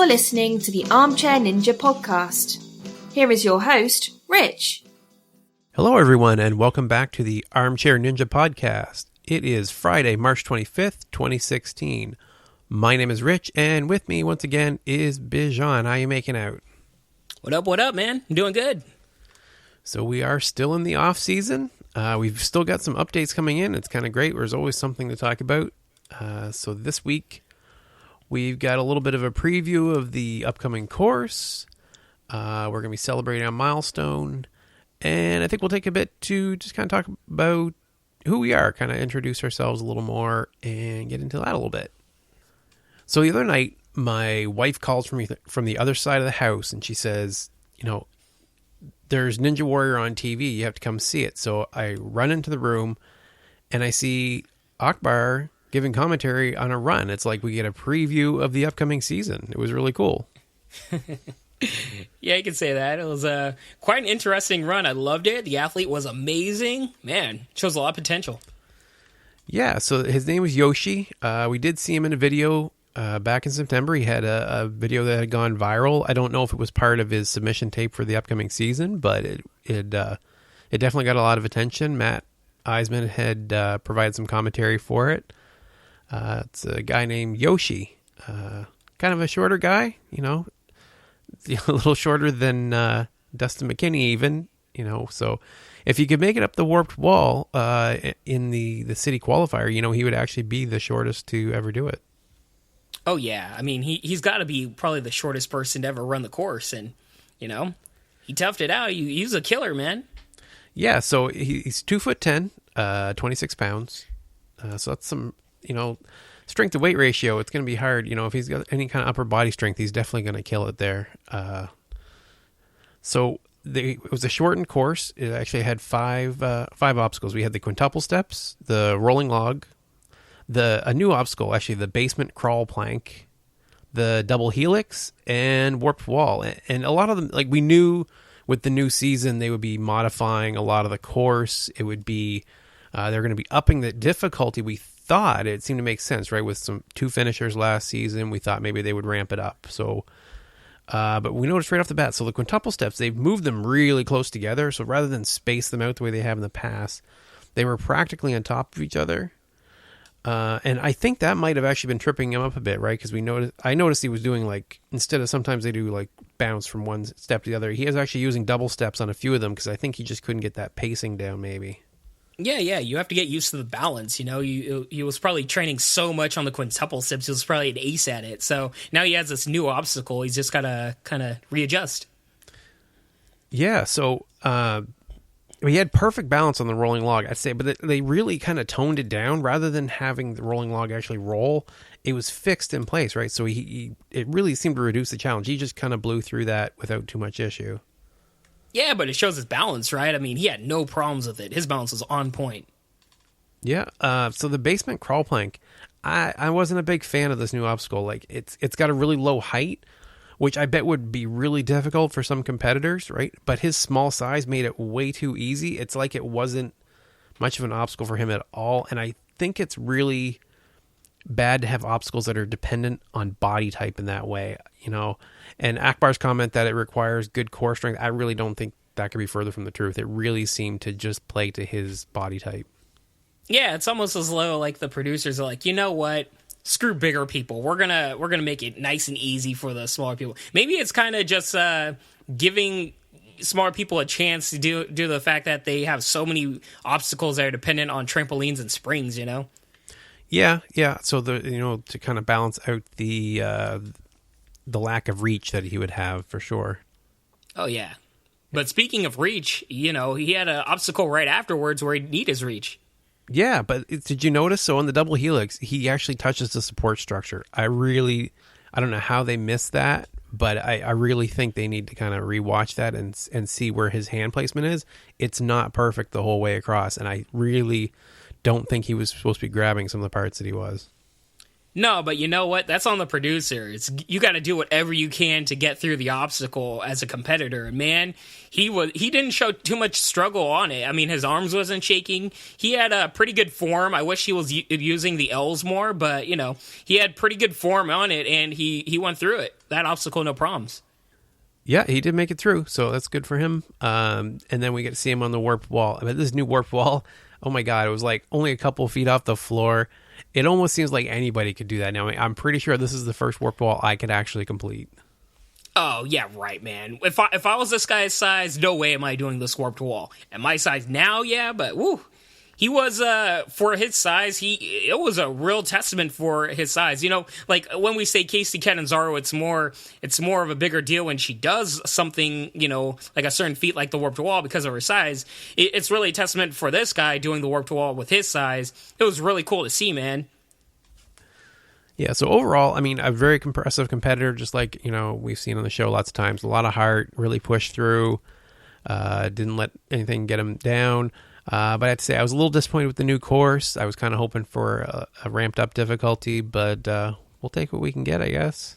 listening to the Armchair Ninja podcast. Here is your host, Rich. Hello, everyone, and welcome back to the Armchair Ninja podcast. It is Friday, March 25th, 2016. My name is Rich, and with me once again is Bijan. How you making out? What up, man? I'm doing good. So we are still in the off season. We've still got some updates coming in. It's kind of great. There's always something to talk about. So this week, we've got a little bit of a preview of the upcoming course. We're going to be celebrating a milestone. And I think we'll take a bit to just kind of talk about who we are, kind of introduce ourselves a little more and get into that a little bit. So the other night, my wife calls from the other side of the house and she says, there's Ninja Warrior on TV. You have to come see it. So I run into the room and I see Akbar giving commentary on a run. It's like we get a preview of the upcoming season. It was really cool. Yeah, you can say that. It was quite an interesting run. I loved it. The athlete was amazing. Man, shows a lot of potential. Yeah, so his name was Yoshi. We did see him in a video back in September. He had a video that had gone viral. I don't know if it was part of his submission tape for the upcoming season, but it definitely got a lot of attention. Matt Eisman had provided some commentary for it. It's a guy named Yoshi, kind of a shorter guy, a little shorter than Dustin McKinney even, so if he could make it up the warped wall in the city qualifier, he would actually be the shortest to ever do it. Oh, yeah. I mean, he's got to be probably the shortest person to ever run the course. And, he toughed it out. He's a killer, man. Yeah, so he's 2'10", 26 pounds. So that's some, strength to weight ratio. It's going to be hard. If he's got any kind of upper body strength, he's definitely going to kill it there. It was a shortened course. It actually had five obstacles. We had the quintuple steps, the rolling log, a new obstacle, actually, the basement crawl plank, the double helix, and warped wall. And a lot of them, we knew with the new season, they would be modifying a lot of the course. It would be, they're going to be upping the difficulty. We thought it seemed to make sense, right? With two finishers last season, we thought maybe they would ramp it up. So, but we noticed right off the bat, so the quintuple steps, they've moved them really close together. So rather than space them out the way they have in the past, they were practically on top of each other. And I think that might have actually been tripping him up a bit, right? Because I noticed he was doing instead of sometimes they do bounce from one step to the other, he was actually using double steps on a few of them because I think he just couldn't get that pacing down maybe. Yeah, you have to get used to the balance, He was probably training so much on the quintuple steps, he was probably an ace at it. So now he has this new obstacle, he's just got to kind of readjust. Yeah, so he had perfect balance on the rolling log, I'd say, but they really kind of toned it down. Rather than having the rolling log actually roll, it was fixed in place, right? So it really seemed to reduce the challenge. He just kind of blew through that without too much issue. Yeah, but it shows his balance, right? I mean, he had no problems with it. His balance was on point. Yeah, so the basement crawl plank, I wasn't a big fan of this new obstacle. It's got a really low height, which I bet would be really difficult for some competitors, right? But his small size made it way too easy. It's like it wasn't much of an obstacle for him at all. And I think it's really bad to have obstacles that are dependent on body type in that way, And Akbar's comment that it requires good core strength, I really don't think that could be further from the truth. It really seemed to just play to his body type. Yeah, it's almost as though the producers are like, you know what? Screw bigger people. We're gonna make it nice and easy for the smaller people. Maybe it's kind of just giving smaller people a chance to do the fact that they have so many obstacles that are dependent on trampolines and springs. Yeah. So to kind of balance out the lack of reach that he would have for sure. Oh yeah, but speaking of reach, he had an obstacle right afterwards where he'd need his reach. Yeah, but did you notice? So on the double helix, he actually touches the support structure. I don't know how they missed that, but I really think they need to kind of rewatch that and see where his hand placement is. It's not perfect the whole way across, and I really don't think he was supposed to be grabbing some of the parts that he was. No, but you know what? That's on the producer. You got to do whatever you can to get through the obstacle as a competitor. And man, he didn't show too much struggle on it. I mean, his arms wasn't shaking. He had a pretty good form. I wish he was using the L's more, but you know, he had pretty good form on it, and he went through it. That obstacle, no problems. Yeah, he did make it through, so that's good for him. And then we get to see him on the warped wall. I mean, this new warped wall, oh my god, it was like only a couple feet off the floor. It almost seems like anybody could do that now. I mean, I'm pretty sure this is the first warped wall I could actually complete. Oh, yeah, right, man. If I was this guy's size, no way am I doing this warped wall. At my size now, yeah, but woo. He was, for his size, it was a real testament for his size. You know, like when we say Casey Catanzaro, it's more of a bigger deal when she does something, you know, like a certain feat like the warped wall because of her size. It's really a testament for this guy doing the warped wall with his size. It was really cool to see, man. Yeah, so overall, I mean, a very impressive competitor, just like, you know, we've seen on the show lots of times. A lot of heart, really pushed through, didn't let anything get him down. But I have to say, I was a little disappointed with the new course. I was kind of hoping for a ramped-up difficulty, but we'll take what we can get, I guess.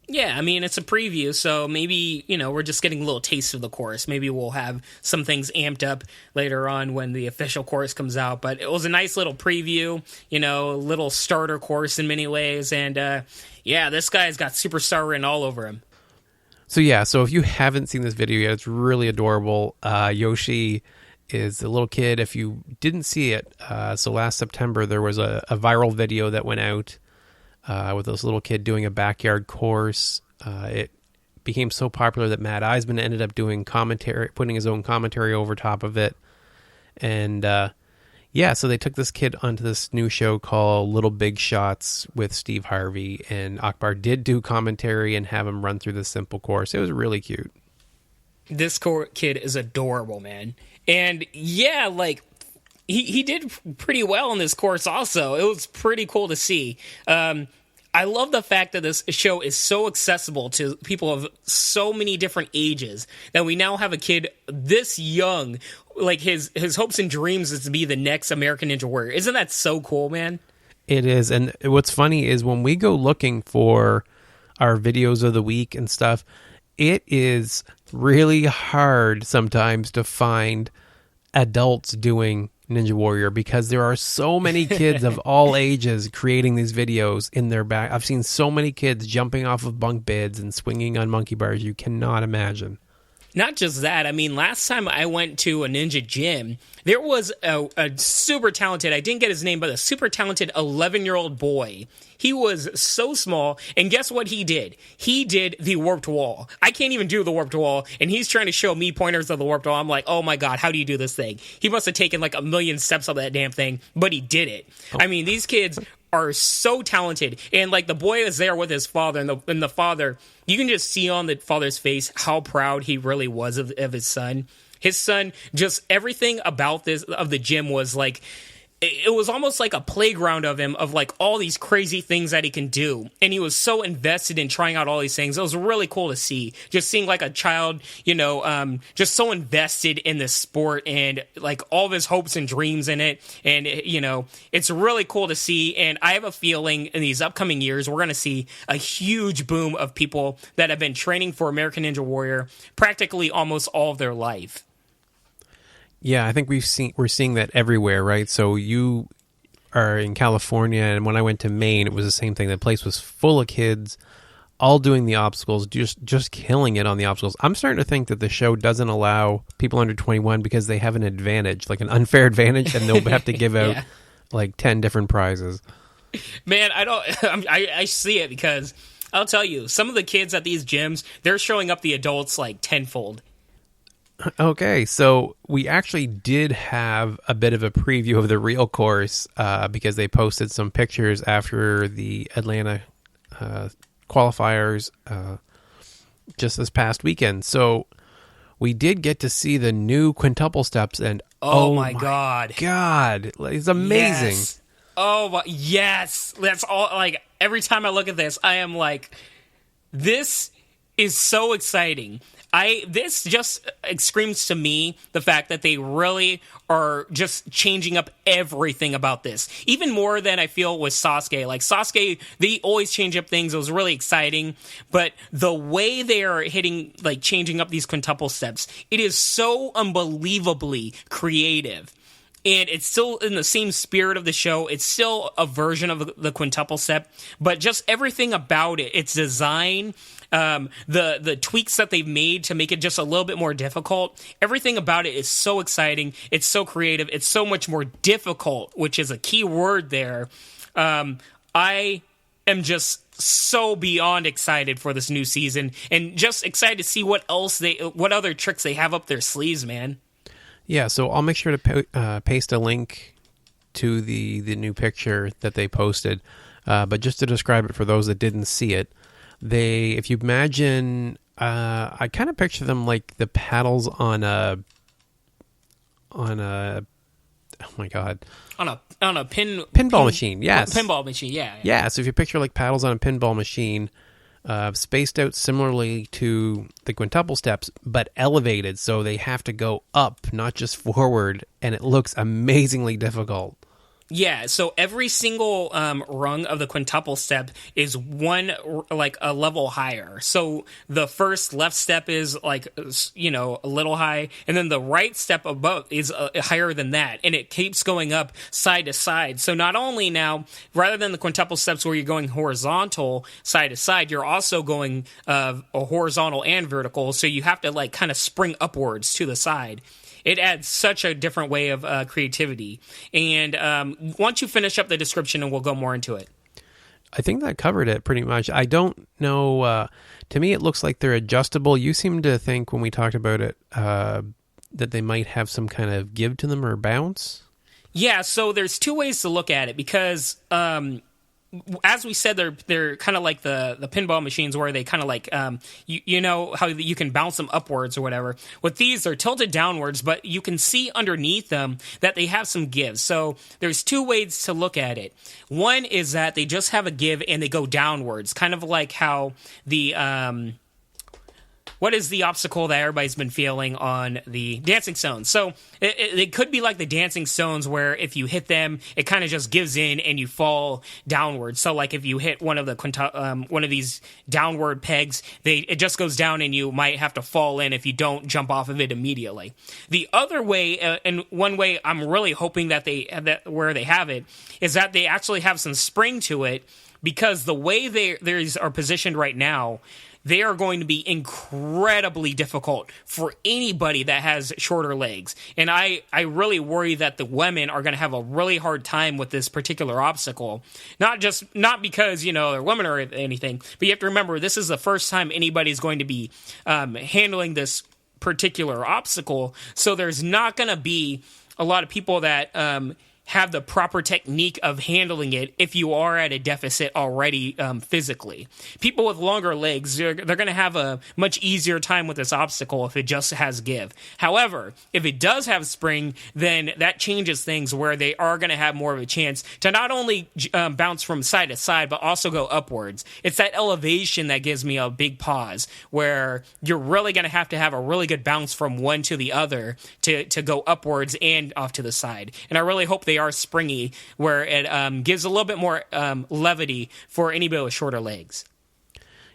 Yeah, I mean, it's a preview, so maybe, you know, we're just getting a little taste of the course. Maybe we'll have some things amped up later on when the official course comes out. But it was a nice little preview, you know, a little starter course in many ways. And, yeah, this guy's got superstar written all over him. So, yeah, so if you haven't seen this video yet, it's really adorable. Yoshi is a little kid. If you didn't see it, so last September there was a viral video that went out with this little kid doing a backyard course. It became so popular that Matt Eisman ended up doing commentary, putting his own commentary over top of it. And yeah, so they took this kid onto this new show called Little Big Shots with Steve Harvey, and Akbar did do commentary and have him run through this simple course. It was really cute. This kid is adorable, man. And yeah, like he did pretty well in this course also. It was pretty cool to see. I love the fact that this show is so accessible to people of so many different ages that we now have a kid this young, like his hopes and dreams is to be the next American Ninja Warrior. Isn't that so cool, man? It is. And what's funny is when we go looking for our videos of the week and stuff, it is really hard sometimes to find adults doing Ninja Warrior because there are so many kids of all ages creating these videos in their back. I've seen so many kids jumping off of bunk beds and swinging on monkey bars you cannot imagine. Not just that. I mean, last time I went to a ninja gym, there was a super talented, I didn't get his name, but a super talented 11-year-old boy. He was so small, and guess what he did? He did the warped wall. I can't even do the warped wall, and he's trying to show me pointers of the warped wall. I'm like, oh my god, how do you do this thing? He must have taken like a million steps up that damn thing, but he did it. Oh. I mean, these kids are so talented, and like the boy is there with his father, and the father, you can just see on the father's face how proud he really was of his son. His son, just everything about the gym was like, it was almost like a playground of him, of like all these crazy things that he can do. And he was so invested in trying out all these things. It was really cool to see, just seeing like a child, you know, just so invested in this sport and like all of his hopes and dreams in it. And, you know, it's really cool to see. And I have a feeling in these upcoming years, we're going to see a huge boom of people that have been training for American Ninja Warrior practically almost all of their life. Yeah, I think we're seeing that everywhere, right? So you are in California, and when I went to Maine, it was the same thing. The place was full of kids, all doing the obstacles, just killing it on the obstacles. I'm starting to think that the show doesn't allow people under 21 because they have an advantage, like an unfair advantage, and they'll have to give out like 10 different prizes. Man, I see it because I'll tell you, some of the kids at these gyms, they're showing up the adults like tenfold. Okay, so we actually did have a bit of a preview of the real course because they posted some pictures after the Atlanta qualifiers just this past weekend. So we did get to see the new quintuple steps, and oh my god, it's amazing. Yes. Oh yes, that's all. Like every time I look at this, I am like, this is so exciting. This just screams to me the fact that they really are just changing up everything about this. Even more than I feel with Sasuke. Like Sasuke, they always change up things. It was really exciting. But the way they are changing up these quintuple steps, it is so unbelievably creative. And it's still in the same spirit of the show. It's still a version of the quintuple step, but just everything about it, its design, the tweaks that they've made to make it just a little bit more difficult. Everything about it is so exciting. It's so creative. It's so much more difficult, which is a key word there. I am just so beyond excited for this new season, and just excited to see what other tricks they have up their sleeves, man. Yeah, so I'll make sure to paste a link to the new picture that they posted. But just to describe it for those that didn't see it, if you imagine, I kind of picture them like the paddles on a, oh my god, on a pinball machine. Yes, pinball machine. Yeah. Yeah. So if you picture like paddles on a pinball machine. Spaced out similarly to the quintuple steps, but elevated, so they have to go up, not just forward, and it looks amazingly difficult. Yeah, so every single rung of the quintuple step is a level higher. So the first left step is a little high, and then the right step above is higher than that, and it keeps going up side to side. So not only now, rather than the quintuple steps where you're going horizontal side to side, you're also going a horizontal and vertical, so you have to kind of spring upwards to the side. It adds such a different way of creativity. And once you finish up the description, and we'll go more into it. I think that covered it pretty much. I don't know. To me, it looks like they're adjustable. You seem to think when we talked about it that they might have some kind of give to them or bounce. Yeah, so there's two ways to look at it because... as we said, they're kind of like the pinball machines where they kind of you know how you can bounce them upwards or whatever. With these, they're tilted downwards, but you can see underneath them that they have some give. So there's two ways to look at it. One is that they just have a give and they go downwards, kind of like how the... what is the obstacle that everybody's been feeling on the dancing stones? So it could be like the dancing stones where if you hit them, it kind of just gives in and you fall downwards. So like if you hit one of these downward pegs, it just goes down and you might have to fall in if you don't jump off of it immediately. The other way, and one way I'm really hoping that where they have it, is that they actually have some spring to it, because the way these are positioned right now, they are going to be incredibly difficult for anybody that has shorter legs. And I really worry that the women are going to have a really hard time with this particular obstacle. Not because, they're women or anything, but you have to remember, this is the first time anybody's going to be handling this particular obstacle. So there's not going to be a lot of people that have the proper technique of handling it if you are at a deficit already physically. People with longer legs, they're going to have a much easier time with this obstacle if it just has give. However, if it does have spring, then that changes things where they are going to have more of a chance to not only bounce from side to side, but also go upwards. It's that elevation that gives me a big pause, where you're really going to have a really good bounce from one to the other to go upwards and off to the side. And I really hope they are springy, where it gives a little bit more levity for anybody with shorter legs.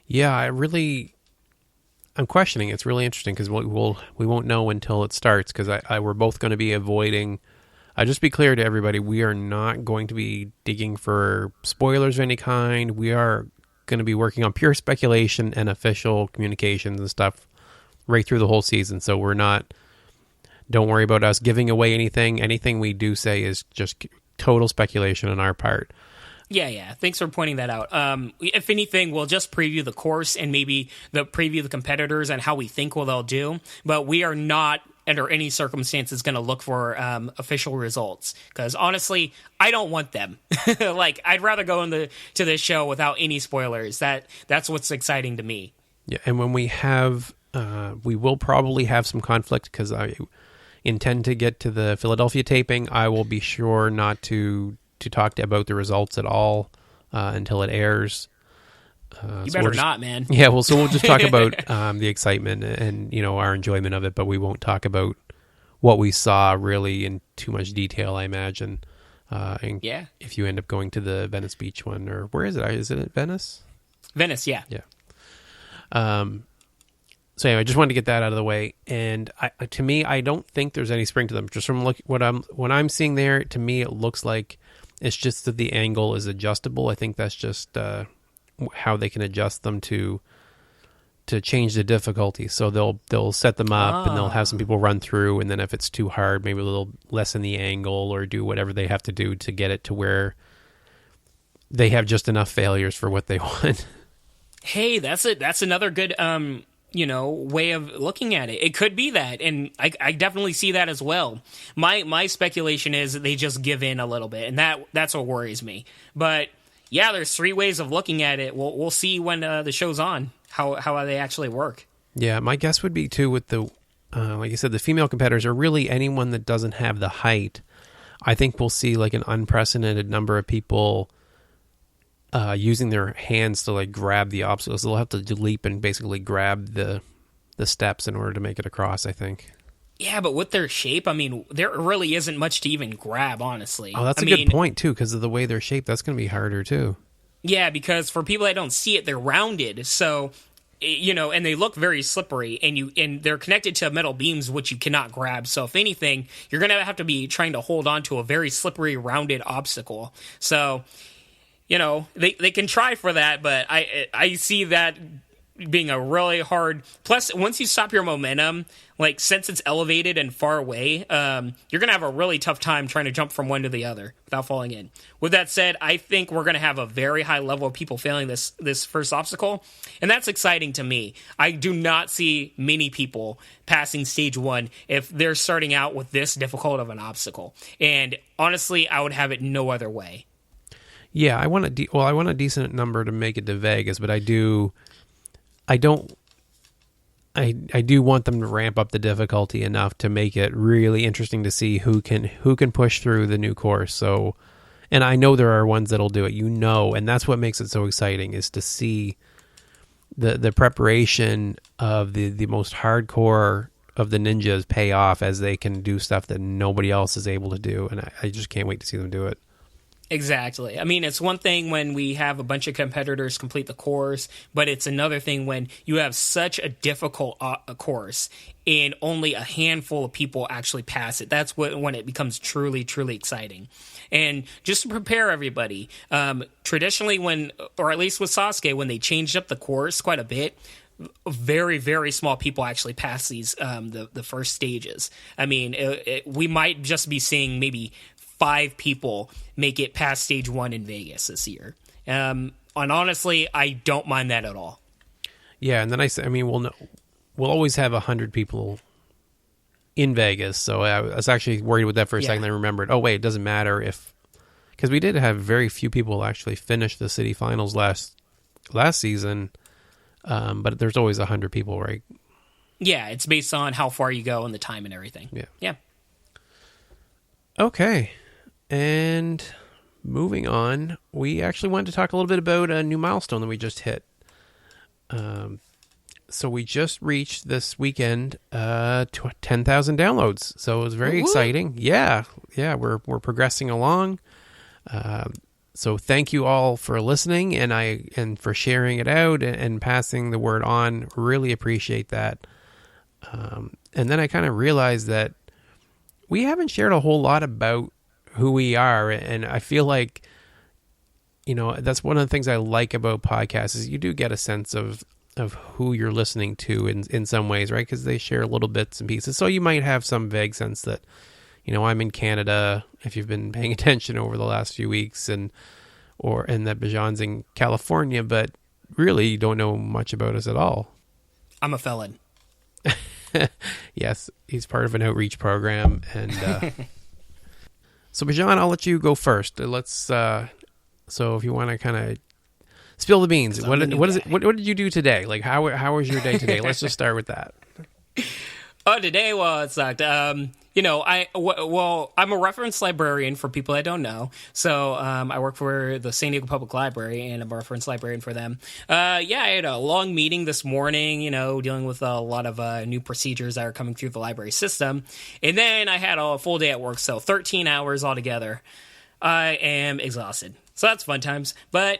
Yeah, I'm questioning. It's really interesting because we won't know until it starts, because we're both going to be avoiding. Just be clear to everybody, we are not going to be digging for spoilers of any kind. We are going to be working on pure speculation and official communications and stuff right through the whole season. So we're not. Don't worry about us giving away anything. Anything we do say is just total speculation on our part. Yeah. Thanks for pointing that out. If anything, we'll just preview the course and maybe preview the competitors and how we think they'll do. But we are not, under any circumstances, going to look for official results. Because honestly, I don't want them. I'd rather go to this show without any spoilers. That's what's exciting to me. Yeah, and when we have, we will probably have some conflict, because I intend to get to the Philadelphia taping. I will be sure not to talk about the results at all until it airs. You better not, man. Yeah, well, so we'll just talk about the excitement and, our enjoyment of it, but we won't talk about what we saw really in too much detail, I imagine. Yeah. If you end up going to the Venice Beach one, or where is it? Is it at Venice? Venice, yeah. Yeah. So anyway, I just wanted to get that out of the way. And to me, I don't think there's any spring to them. Just from what I'm seeing there, to me, it looks like it's just that the angle is adjustable. I think that's just how they can adjust them to change the difficulty. So they'll set them up and they'll have some people run through, and then if it's too hard, maybe they'll lessen the angle or do whatever they have to do to get it to where they have just enough failures for what they want. Hey, that's another good way of looking at it. It could be that, and I definitely see that as well. My speculation is that they just give in a little bit, and that's what worries me. But yeah, there's 3 ways of looking at it. We'll see when the show's on how they actually work. Yeah, my guess would be too with the like I said, the female competitors, or really anyone that doesn't have the height. I think we'll see like an unprecedented number of people using their hands to like grab the obstacles. They'll have to leap and basically grab the steps in order to make it across, I think. Yeah, but with their shape, I mean, there really isn't much to even grab, honestly. Oh, that's a good point, too, because of the way they're shaped. That's going to be harder, too. Yeah, because for people that don't see it, they're rounded, so, and they look very slippery, and they're connected to metal beams, which you cannot grab. So, if anything, you're going to have to be trying to hold on to a very slippery, rounded obstacle. So, they can try for that, but I see that being a really hard. Plus, once you stop your momentum, like since it's elevated and far away, you're gonna have a really tough time trying to jump from one to the other without falling in. With that said, I think we're gonna have a very high level of people failing this first obstacle, and that's exciting to me. I do not see many people passing stage 1 if they're starting out with this difficult of an obstacle. And honestly, I would have it no other way. Yeah, I want a decent number to make it to Vegas, but I do want them to ramp up the difficulty enough to make it really interesting to see who can push through the new course. So, and I know there are ones that'll do it, and that's what makes it so exciting, is to see the preparation of the most hardcore of the ninjas pay off as they can do stuff that nobody else is able to do, and I just can't wait to see them do it. Exactly. I mean, it's one thing when we have a bunch of competitors complete the course, but it's another thing when you have such a difficult course and only a handful of people actually pass it. That's when it becomes truly, truly exciting. And just to prepare everybody, traditionally or at least with Sasuke, when they changed up the course quite a bit, very, very small people actually pass these the first stages. I mean, we might just be seeing maybe 5 people make it past stage 1 in Vegas this year. And honestly, I don't mind that at all. Yeah, and then we'll always have 100 people in Vegas. So I was actually worried with that for a second. I remembered, oh wait, it doesn't matter because we did have very few people actually finish the city finals last season. But there's always 100 people, right? Yeah, it's based on how far you go and the time and everything. Yeah. Okay. And moving on, we actually wanted to talk a little bit about a new milestone that we just hit. So we just reached this weekend 10,000 downloads. So it was very exciting. Yeah, we're progressing along. So thank you all for listening and for sharing it out and passing the word on. Really appreciate that. And then I kind of realized that we haven't shared a whole lot about who we are, and I feel like, that's one of the things I like about podcasts is you do get a sense of who you're listening to in some ways, right? Because they share little bits and pieces. So you might have some vague sense that, I'm in Canada, if you've been paying attention over the last few weeks, and that Bijan's in California, but really you don't know much about us at all. I'm a felon. Yes, he's part of an outreach program, and so Bijan, I'll let you go first. Let's so if you want to kind of spill the beans, what did you do today? Like how was your day today? Let's just start with that. Oh, today, well, it sucked. I'm a reference librarian for people that don't know. So I work for the San Diego Public Library, and I'm a reference librarian for them. I had a long meeting this morning, dealing with a lot of new procedures that are coming through the library system. And then I had a full day at work, so 13 hours altogether. I am exhausted. So that's fun times. But,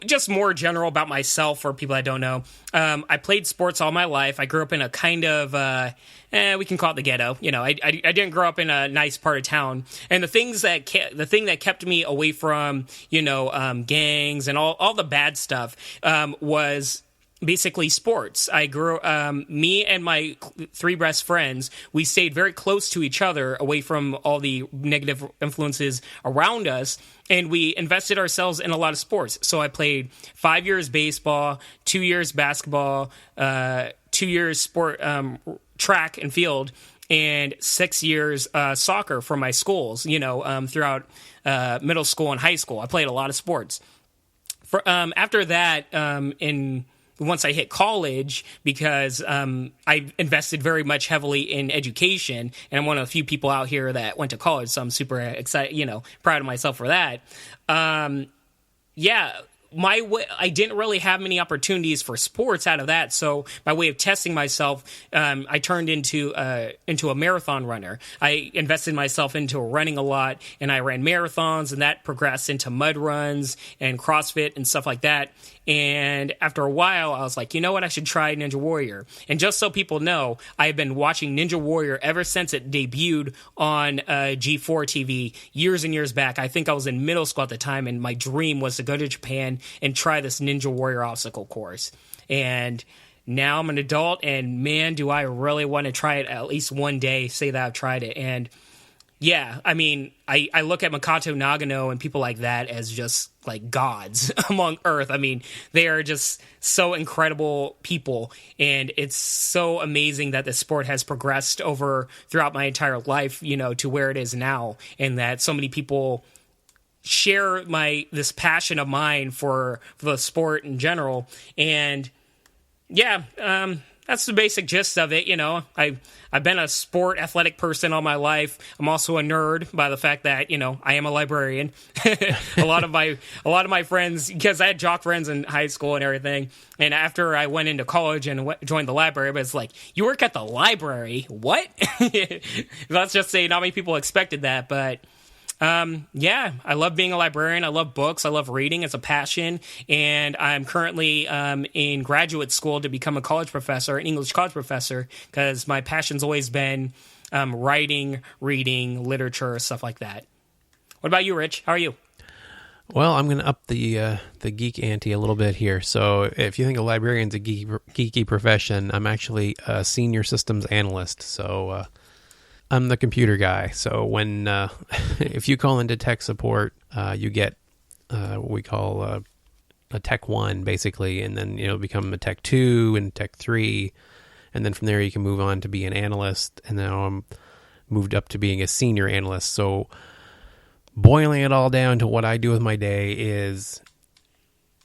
just more general about myself for people that don't know. I played sports all my life. I grew up in a kind of, we can call it the ghetto. I didn't grow up in a nice part of town. And the thing that kept me away from, gangs and all the bad stuff was basically sports. I grew, me and my three best friends, we stayed very close to each other, away from all the negative influences around us, and we invested ourselves in a lot of sports. So I played 5 years baseball, 2 years basketball, 2 years sport, track and field, and 6 years soccer for my schools, throughout middle school and high school. I played a lot of sports. After that, once I hit college, because I invested very much heavily in education, and I'm one of the few people out here that went to college, so I'm super excited, proud of myself for that. I didn't really have many opportunities for sports out of that, so by way of testing myself, I turned into a marathon runner. I invested myself into running a lot, and I ran marathons, and that progressed into mud runs and CrossFit and stuff like that. And after a while, I was like, you know what? I should try Ninja Warrior. And just so people know, I've been watching Ninja Warrior ever since it debuted on G4 TV years and years back. I think I was in middle school at the time, and my dream was to go to Japan and try this Ninja Warrior obstacle course. And now I'm an adult, and man, do I really want to try it at least one day, say that I've tried it. And yeah, I mean, I look at Makoto Nagano and people like that as just like gods among Earth. I mean, they are just so incredible people, and it's so amazing that the sport has progressed throughout my entire life, to where it is now, and that so many people share this passion of mine for the sport in general. And yeah, that's the basic gist of it. I've been a sport athletic person all my life. I'm also a nerd by the fact that, I am a librarian. a lot of my friends, because I had jock friends in high school and everything. And after I went into college and joined the library, but it's like, you work at the library? What? Let's just say not many people expected that, but I love being a librarian. I love books. I love reading. It's a passion. And I'm currently in graduate school to become a college professor, an English college professor, because my passion's always been writing, reading, literature, stuff like that. What about you, Rich? How are you? Well, I'm going to up the geek ante a little bit here. So if you think a librarian's a geeky profession, I'm actually a senior systems analyst. So I'm the computer guy. So when if you call into tech support, you get what we call a Tech 1, basically, and then become a Tech 2 and Tech 3, and then from there you can move on to be an analyst, and now I'm moved up to being a senior analyst. So boiling it all down to what I do with my day is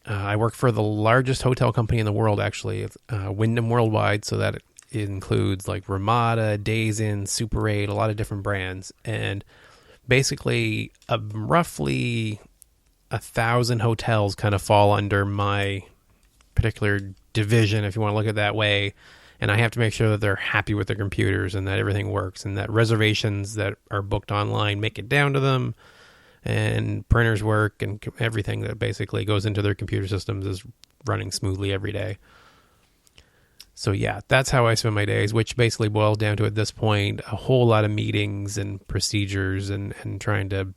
I work for the largest hotel company in the world, actually. It's Wyndham Worldwide, so that it includes like Ramada, Days Inn, Super 8, a lot of different brands. And basically, roughly 1,000 hotels kind of fall under my particular division, if you want to look at it that way. And I have to make sure that they're happy with their computers and that everything works, and that reservations that are booked online make it down to them, and printers work, and everything that basically goes into their computer systems is running smoothly every day. So yeah, that's how I spend my days, which basically boils down to, at this point, a whole lot of meetings and procedures and trying to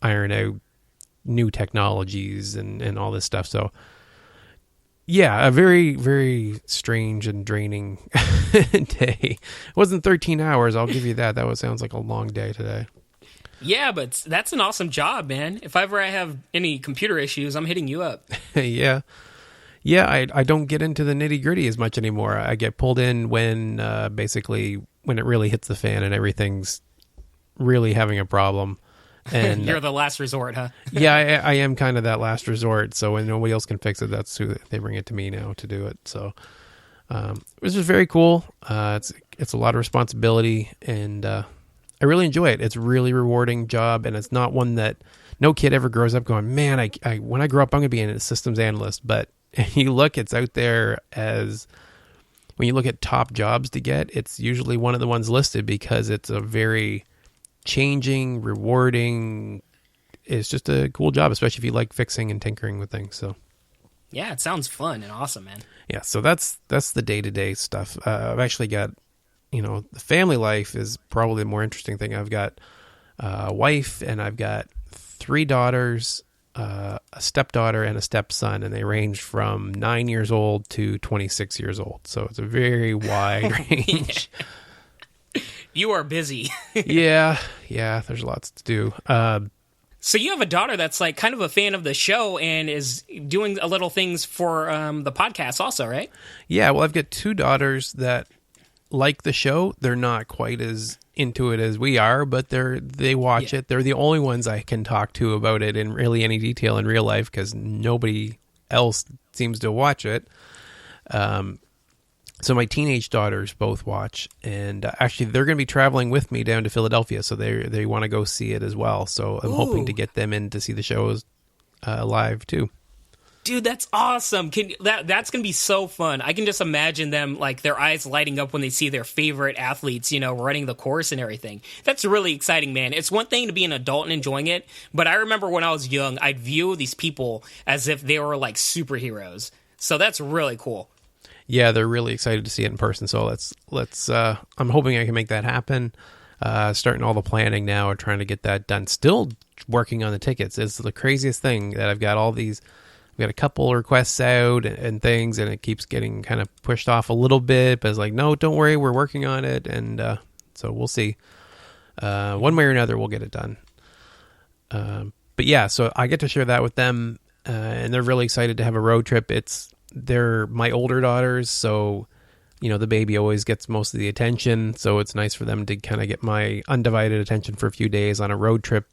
iron out new technologies and all this stuff. So yeah, a very, very strange and draining day. It wasn't 13 hours, I'll give you that. That sounds like a long day today. Yeah, but that's an awesome job, man. If ever I have any computer issues, I'm hitting you up. Yeah. Yeah, I don't get into the nitty-gritty as much anymore. I get pulled in when basically when it really hits the fan and everything's really having a problem. And you're the last resort, huh? Yeah, I am kind of that last resort. So when nobody else can fix it, they bring it to me now to do it. So it was just very cool. It's it's a lot of responsibility, and I really enjoy it. It's a really rewarding job, and it's not one that no kid ever grows up going, man, I when I grow up, I'm going to be a systems analyst. But you look, it's out there as, when you look at top jobs to get, it's usually one of the ones listed because it's a very changing, rewarding, it's just a cool job, especially if you like fixing and tinkering with things. So yeah, it sounds fun and awesome, man. yeah, so that's the day-to-day stuff. I've actually got, the family life is probably the more interesting thing. I've got a wife, and I've got 3 daughters, a stepdaughter, and a stepson, and they range from 9 years old to 26 years old. So it's a very wide range. You are busy. yeah, there's lots to do. So you have a daughter that's like kind of a fan of the show and is doing a little things for the podcast also, right? Yeah, well, I've got 2 daughters that like the show. They're not quite as into it as we are, but they watch it. They're the only ones I can talk to about it in really any detail in real life, because nobody else seems to watch it. So my teenage daughters both watch, and actually they're going to be traveling with me down to Philadelphia, so they want to go see it as well. So I'm hoping to get them in to see the shows live too. Dude, that's awesome. That's going to be so fun. I can just imagine them, like, their eyes lighting up when they see their favorite athletes, running the course and everything. That's really exciting, man. It's one thing to be an adult and enjoying it, but I remember when I was young, I'd view these people as if they were, like, superheroes. So that's really cool. Yeah, they're really excited to see it in person. So let's I'm hoping I can make that happen. Starting all the planning now, trying to get that done. Still working on the tickets. It's the craziest thing that I've got a couple requests out and things, and it keeps getting kind of pushed off a little bit, but it's like, no, don't worry, we're working on it. And so we'll see. One way or another, we'll get it done. But yeah, so I get to share that with them, and they're really excited to have a road trip. They're my older daughters, so the baby always gets most of the attention, so it's nice for them to kind of get my undivided attention for a few days on a road trip,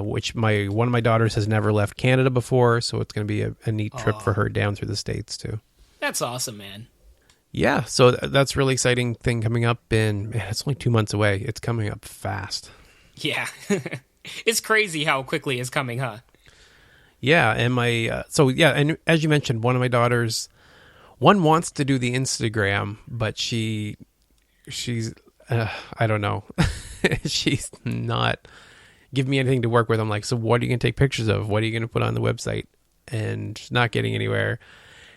which one of my daughters has never left Canada before, so it's going to be a neat trip for her down through the States too. That's awesome, man. Yeah, so that's a really exciting thing coming up, and man, it's only 2 months away. It's coming up fast. Yeah. It's crazy how quickly it's coming, huh? Yeah, and and as you mentioned, one of my daughters, one wants to do the Instagram, but she's I don't know. She's not giving me anything to work with. I'm like, so what are you going to take pictures of? What are you going to put on the website? And she's not getting anywhere.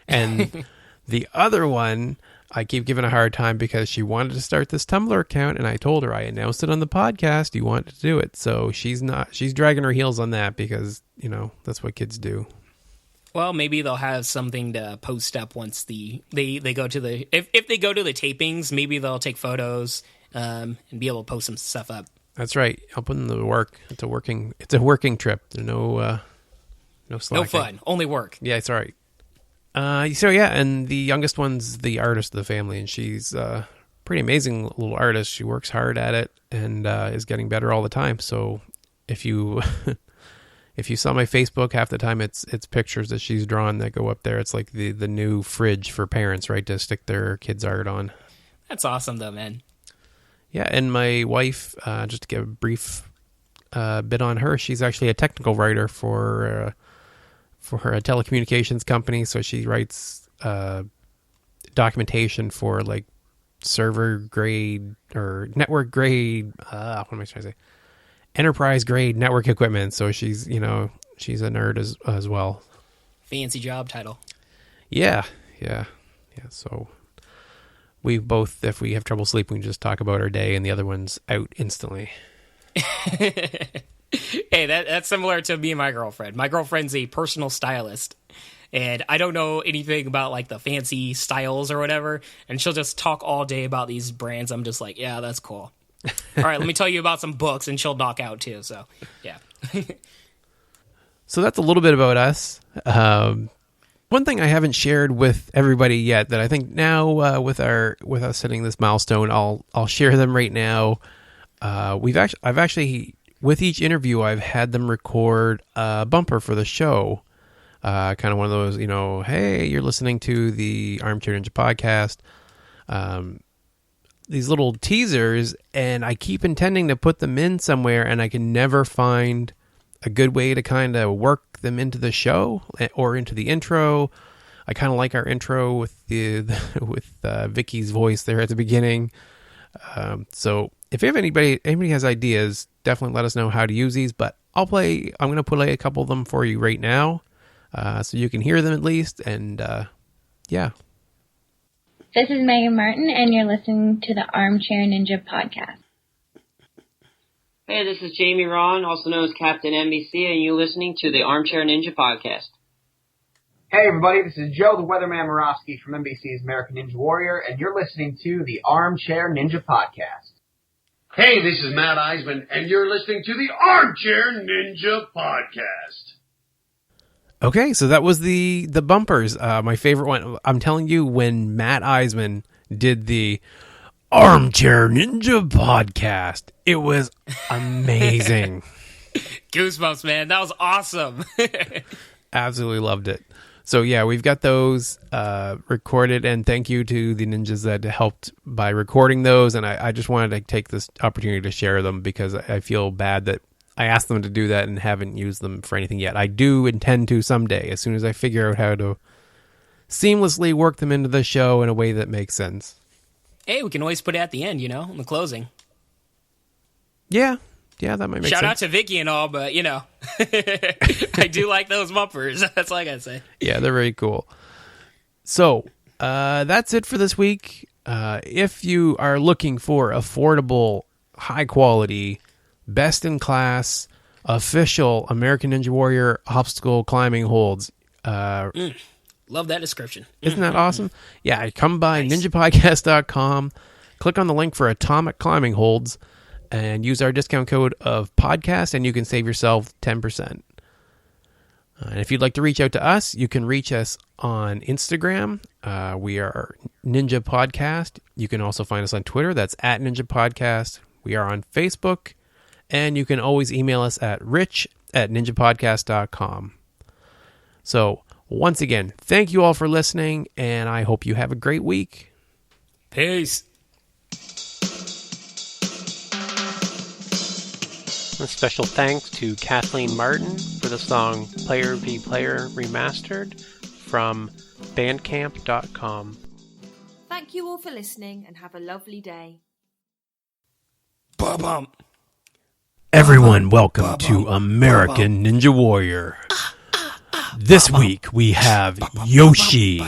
And the other one, I keep giving a hard time because she wanted to start this Tumblr account, and I told her, I announced it on the podcast, you want to do it. So she's dragging her heels on that because, that's what kids do. Well, maybe they'll have something to post up once they go to the, if they go to the tapings, maybe they'll take photos and be able to post some stuff up. That's right. I'll put in the work. It's a working trip. There's no slacking. No fun, only work. Yeah, it's all right. So yeah, and the youngest one's the artist of the family, and she's a pretty amazing little artist. She works hard at it and is getting better all the time. So if you if you saw my Facebook, half the time it's pictures that she's drawn that go up there. It's like the new fridge for parents, right, to stick their kids' art on. That's awesome, though, man. Yeah, and my wife, just to give a brief bit on her, she's actually a technical writer for a telecommunications company. So she writes documentation for like server grade or network grade. What am I trying to say? Enterprise grade network equipment. So she's a nerd as well. Fancy job title. Yeah. So we both, if we have trouble sleeping, we just talk about our day, and the other one's out instantly. Hey, that's similar to me and my girlfriend. My girlfriend's a personal stylist, and I don't know anything about like the fancy styles or whatever, and she'll just talk all day about these brands. I'm just like, yeah, that's cool. All right, let me tell you about some books, and she'll knock out too. So, yeah. So that's a little bit about us. One thing I haven't shared with everybody yet that I think now with us hitting this milestone, I'll share them right now. I've actually with each interview I've had them record a bumper for the show. Kind of one of those, hey, you're listening to the Armchair Ninja podcast. these little teasers, and I keep intending to put them in somewhere, and I can never find a good way to kind of work them into the show or into the intro. I kind of like our intro with Vicky's voice there at the beginning. So if you have anybody has ideas, definitely let us know how to use these. But I'm going to play a couple of them for you right now, so you can hear them at least. And yeah. This is Megan Martin, and you're listening to the Armchair Ninja podcast. Hey, this is Jamie Ron, also known as Captain NBC, and you're listening to the Armchair Ninja podcast. Hey everybody, this is Joe the Weatherman Moravsky from NBC's American Ninja Warrior, and you're listening to the Armchair Ninja podcast. Hey, this is Matt Eisman, and you're listening to the Armchair Ninja podcast. Okay, so that was the bumpers. My favorite one. I'm telling you, when Matt Eisman did the Armchair Ninja podcast, it was amazing. Goosebumps, man. That was awesome. Absolutely loved it. So yeah, we've got those recorded, and thank you to the ninjas that helped by recording those. And I just wanted to take this opportunity to share them because I feel bad that I asked them to do that and haven't used them for anything yet. I do intend to someday, as soon as I figure out how to seamlessly work them into the show in a way that makes sense. Hey, we can always put it at the end, in the closing. Yeah, that might make sense. Shout out to Vicky and all, but, I do like those bumpers. That's all I gotta say. Yeah, they're very cool. So, that's it for this week. If you are looking for affordable, high-quality, best-in-class, official American Ninja Warrior obstacle climbing holds... Love that description. Isn't that awesome? Yeah, come by ninjapodcast.com, click on the link for Atomic Climbing Holds, and use our discount code of podcast, and you can save yourself 10%. And if you'd like to reach out to us, you can reach us on Instagram. We are Ninja Podcast. You can also find us on Twitter. That's at Ninja Podcast. We are on Facebook. And you can always email us at rich@ninjapodcast.com. So, once again, thank you all for listening, and I hope you have a great week. Peace. A special thanks to Kathleen Martin for the song Player v Player Remastered from bandcamp.com. Thank you all for listening and have a lovely day. Ba-bum. Everyone, welcome to American Ninja Warrior. This week we have Yoshi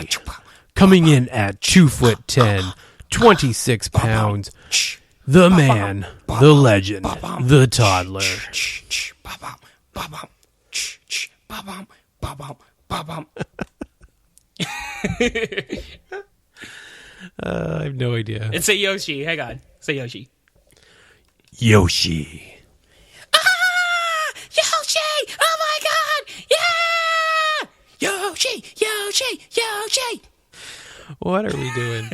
coming in at 2'10", 26 pounds. The man, the legend, the toddler. I have no idea. It's a Yoshi. Hang on. Say Yoshi. Yoshi. Yoshi! Oh my god! Yeah! Yoshi! Yoshi! Yoshi! What are we doing?